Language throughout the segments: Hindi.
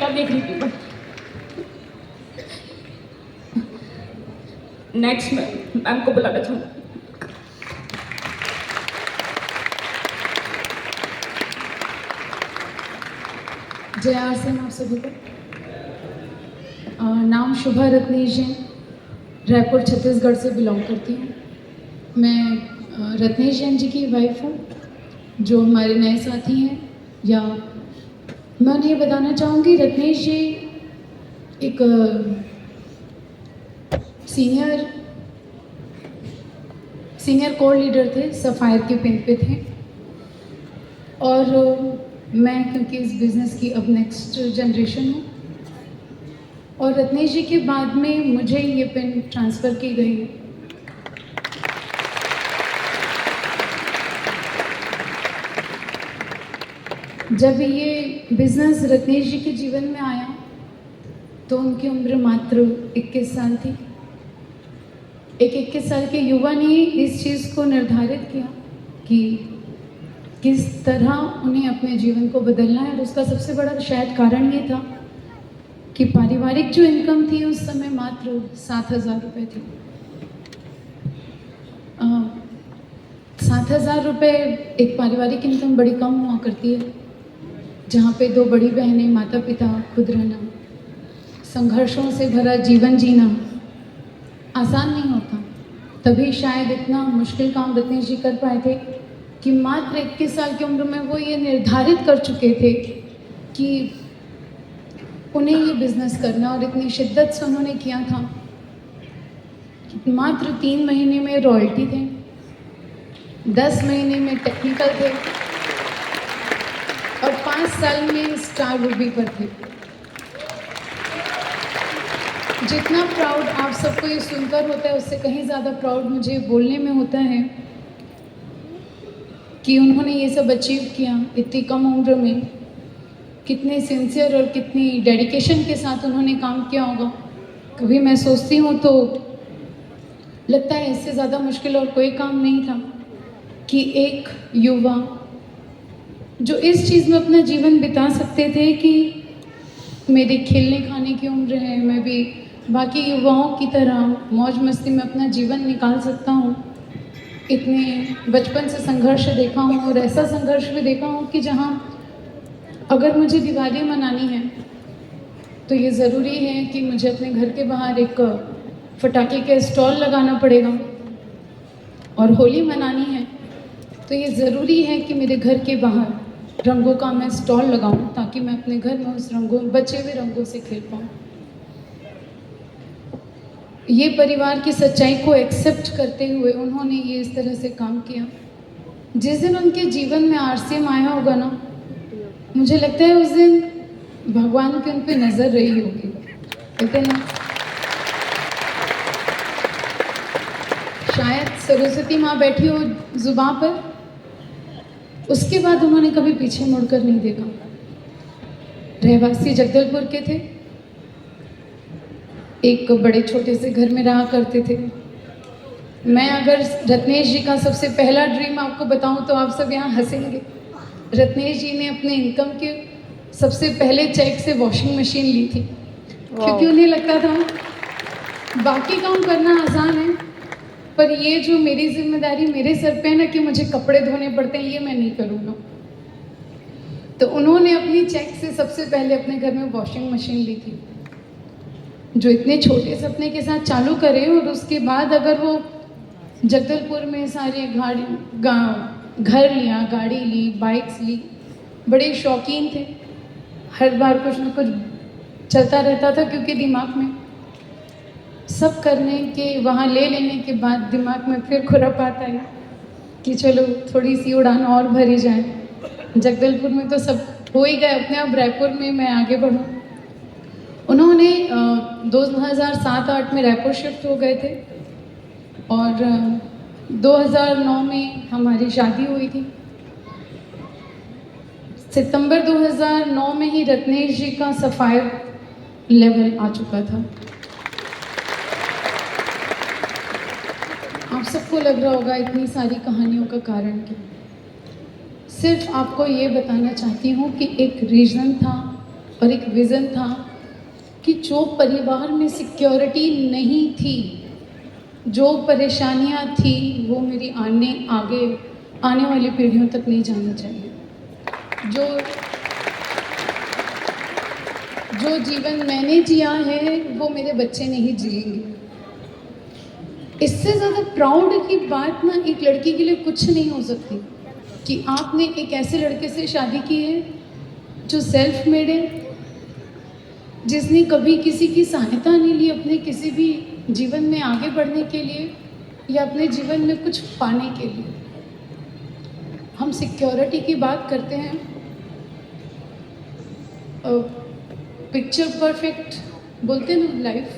क्या देख रही थी मैं। नेक्स्ट मैम को बुलाना चाहूँगी। जय आर सिंह आप सभी को। नाम शुभा रत्नेश जैन, रायपुर छत्तीसगढ़ से बिलोंग करती हूँ। मैं रत्नेश जैन जी की वाइफ हूँ, जो हमारे नए साथी हैं। या मैं उन्हें ये बताना चाहूँगी, रत्नेश जी एक सीनियर कोर लीडर थे, सफ़ायर के पिन पे थे। और मैं क्योंकि इस बिज़नेस की अब नेक्स्ट जनरेशन हूँ, और रत्नेश जी के बाद में मुझे ये पिन ट्रांसफ़र की गई। जब ये बिज़नेस रत्नेश जी के जीवन में आया तो उनकी उम्र मात्र 21 साल थी। एक 21 साल के युवा ने इस चीज़ को निर्धारित किया कि किस तरह उन्हें अपने जीवन को बदलना है। और उसका सबसे बड़ा शायद कारण ये था कि पारिवारिक जो इनकम थी उस समय मात्र 7,000 रुपये थी। 7,000 रुपये एक पारिवारिक इनकम बड़ी कम हुआ करती है, जहाँ पे 2 बड़ी बहनें, माता पिता, खुद रहना, संघर्षों से भरा जीवन जीना आसान नहीं होता। तभी शायद इतना मुश्किल काम रत्नेश जी कर पाए थे कि मात्र 21 साल की उम्र में वो ये निर्धारित कर चुके थे कि उन्हें ये बिज़नेस करना। और इतनी शिद्दत से उन्होंने किया था कि मात्र 3 महीने में रॉयल्टी थे, 10 महीने में टेक्निकल थे और 5 साल में स्टार रूबी पर थे। जितना प्राउड आप सबको ये सुनकर होता है, उससे कहीं ज़्यादा प्राउड मुझे बोलने में होता है कि उन्होंने ये सब अचीव किया इतनी कम उम्र में। कितने सिंसियर और कितनी डेडिकेशन के साथ उन्होंने काम किया होगा। कभी मैं सोचती हूँ तो लगता है इससे ज़्यादा मुश्किल और कोई काम नहीं था कि एक युवा जो इस चीज़ में अपना जीवन बिता सकते थे कि मेरी खेलने खाने की उम्र है, मैं भी बाकी युवाओं की तरह मौज मस्ती में अपना जीवन निकाल सकता हूँ। इतने बचपन से संघर्ष देखा हूँ, और ऐसा संघर्ष भी देखा हूँ कि जहाँ अगर मुझे दिवाली मनानी है तो ये ज़रूरी है कि मुझे अपने घर के बाहर एक पटाखे का स्टॉल लगाना पड़ेगा, और होली मनानी है तो ये ज़रूरी है कि मेरे घर के बाहर रंगों का मैं स्टॉल लगाऊं, ताकि मैं अपने घर में उस बचे हुए रंगों से खेल पाऊँ। ये परिवार की सच्चाई को एक्सेप्ट करते हुए उन्होंने ये इस तरह से काम किया। जिस दिन उनके जीवन में आरसीएम आया होगा ना, मुझे लगता है उस दिन भगवान की उन पर नज़र रही होगी, कहते ना, शायद सरस्वती माँ बैठी हो जुबां पर। उसके बाद उन्होंने कभी पीछे मुड़कर नहीं देखा। रहवासी जगदलपुर के थे, एक बड़े छोटे से घर में रहा करते थे। मैं अगर रत्नेश जी का सबसे पहला ड्रीम आपको बताऊं तो आप सब यहाँ हंसेंगे। रत्नेश जी ने अपने इनकम के सबसे पहले चेक से वॉशिंग मशीन ली थी, क्योंकि उन्हें लगता था बाकी काम करना आसान है, पर ये जो मेरी जिम्मेदारी मेरे सर पे है ना कि मुझे कपड़े धोने पड़ते हैं, ये मैं नहीं करूँगा। तो उन्होंने अपनी चेक से सबसे पहले अपने घर में वॉशिंग मशीन ली थी, जो इतने छोटे सपने के साथ चालू करे। और उसके बाद अगर वो जगदलपुर में सारे घर लिया, गाड़ी ली, बाइक्स ली, बड़े शौकीन थे। हर बार कुछ ना कुछ चलता रहता था, क्योंकि दिमाग में सब करने के वहाँ ले लेने के बाद दिमाग में फिर खुरापात आया कि चलो थोड़ी सी उड़ान और भरी जाए। जगदलपुर में तो सब हो ही गए, अपने आप रायपुर में मैं आगे बढ़ूँ। उन्होंने 2007-8 में रायपुर शिफ्ट हो गए थे, और 2009 में हमारी शादी हुई थी। सितंबर 2009 में ही रत्नेश जी का सफ़ायर लेवल आ चुका था। आप सबको लग रहा होगा इतनी सारी कहानियों का कारण क्या। सिर्फ आपको ये बताना चाहती हूँ कि एक रीज़न था और एक विज़न था कि जो परिवार में सिक्योरिटी नहीं थी, जो परेशानियां थी, वो मेरी आने वाली पीढ़ियों तक नहीं जानी चाहिए। जो जीवन मैंने जिया है वो मेरे बच्चे नहीं जिएंगे। इससे ज़्यादा प्राउड की बात ना एक लड़की के लिए कुछ नहीं हो सकती कि आपने एक ऐसे लड़के से शादी की है जो सेल्फ मेड है, जिसने कभी किसी की सहायता नहीं ली अपने किसी भी जीवन में आगे बढ़ने के लिए या अपने जीवन में कुछ पाने के लिए। हम सिक्योरिटी की बात करते हैं, पिक्चर परफेक्ट बोलते हैं ना लाइफ,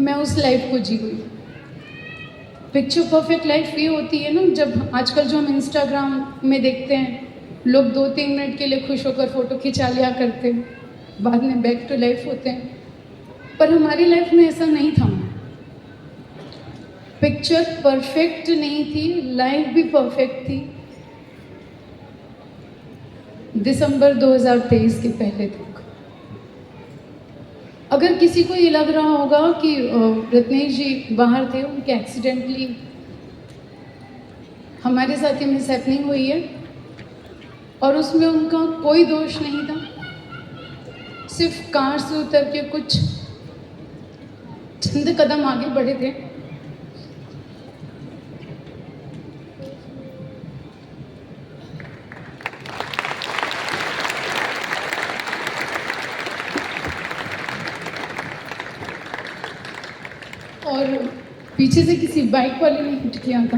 मैं उस लाइफ को जी हुई। पिक्चर परफेक्ट लाइफ ये होती है ना, जब आजकल जो हम इंस्टाग्राम में देखते हैं, लोग 2-3 मिनट के लिए खुश होकर फ़ोटो खिंचा लिया करते हैं, बाद में बैक टू लाइफ होते हैं। पर हमारी लाइफ में ऐसा नहीं था। पिक्चर परफेक्ट नहीं थी, लाइफ भी परफेक्ट थी दिसंबर 2023 के पहले तक। अगर किसी को ये लग रहा होगा कि रत्नेश जी बाहर थे, उनके एक्सीडेंटली हमारे साथ ही मिसहैपनिंग हुई है और उसमें उनका कोई दोष नहीं था, सिर्फ कार से उतर के कुछ चंद कदम आगे बढ़े थे। और पीछे से किसी बाइक वाले ने हिट किया था।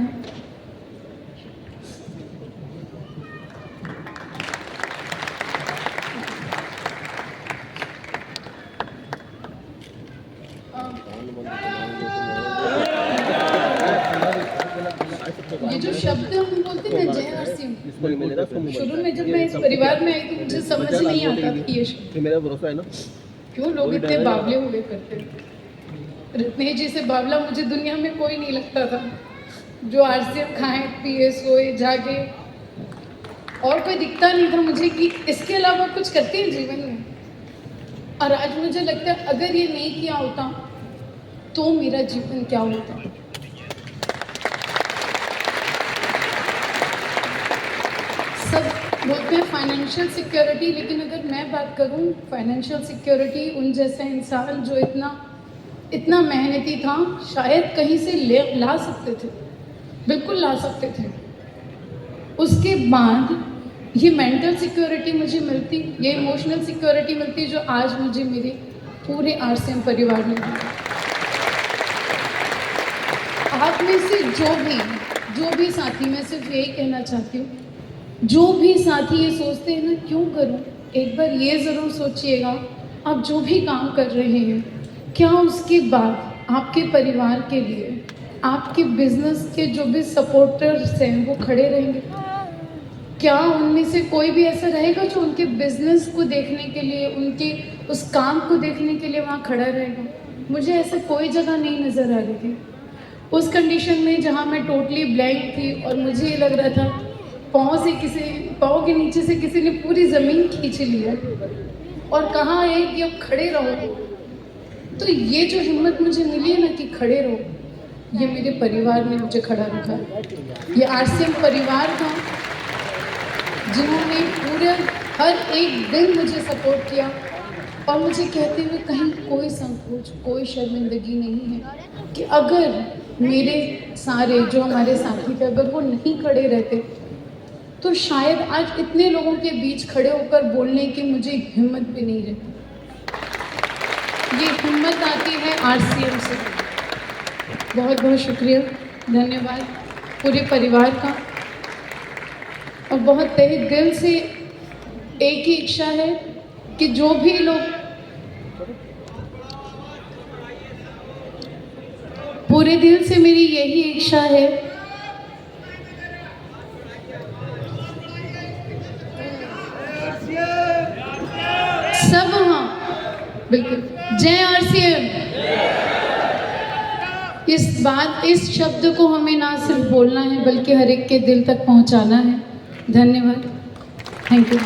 ये जो शब्द हम बोलते हैं ना, जय आरसीएम, शुरू में जब मैं इस परिवार में आई तो मुझे समझ नहीं आता था ये शब्द। मेरा भरोसा है ना, क्यों लोग इतने बावले हुए करते हैं। रत्नेश जी से बावला मुझे दुनिया में कोई नहीं लगता था, जो आरसीएम खाएं पिए सोए जागे, और कोई दिखता नहीं था मुझे कि इसके अलावा कुछ करते हैं जीवन में। और आज मुझे लगता है अगर ये नहीं किया होता तो मेरा जीवन क्या होता। सब बोलते हैं फाइनेंशियल सिक्योरिटी, लेकिन अगर मैं बात करूं फाइनेंशियल सिक्योरिटी, उन जैसा इंसान जो इतना मेहनती था शायद कहीं से ला सकते थे, बिल्कुल ला सकते थे। उसके बाद ये मेंटल सिक्योरिटी मुझे मिलती, ये इमोशनल सिक्योरिटी मिलती जो आज मुझे मेरे पूरे आरसीएम परिवार ने दी। आप में से जो भी साथी, मैं सिर्फ यही कहना चाहती हूँ, जो भी साथी ये सोचते हैं ना क्यों करूँ, एक बार ये ज़रूर सोचिएगा आप जो भी काम कर रहे हैं, क्या उसके बाद आपके परिवार के लिए, आपके बिजनेस के जो भी सपोर्टर्स हैं वो खड़े रहेंगे? क्या उनमें से कोई भी ऐसा रहेगा जो उनके बिजनेस को देखने के लिए, उनके उस काम को देखने के लिए वहाँ खड़ा रहेगा? मुझे ऐसा कोई जगह नहीं नज़र आ रही थी उस कंडीशन में जहाँ मैं टोटली ब्लैंक थी और मुझे ये लग रहा था पाँव के नीचे से किसी ने पूरी ज़मीन खींच लिया और कहा है कि अब खड़े रहो। तो ये जो हिम्मत मुझे मिली है ना कि खड़े रहो, ये मेरे परिवार ने मुझे खड़ा रखा है। ये आरसीएम परिवार था जिन्होंने पूरे हर एक दिन मुझे सपोर्ट किया और मुझे कहते हुए कहीं कोई संकोच, कोई शर्मिंदगी नहीं है कि अगर मेरे सारे जो हमारे साथी थे अगर वो नहीं खड़े रहते तो शायद आज इतने लोगों के बीच खड़े होकर बोलने की मुझे हिम्मत भी नहीं रहती। ये हिम्मत आती है आरसीएम से। बहुत बहुत शुक्रिया, धन्यवाद पूरे परिवार का। और बहुत तहे दिल से एक ही इच्छा है कि जो भी लोग पूरे दिल से मेरी यही इच्छा है सब, हाँ बिल्कुल, जय आरसीएम। इस शब्द को हमें ना सिर्फ बोलना है बल्कि हर एक के दिल तक पहुंचाना है। धन्यवाद, थैंक यू।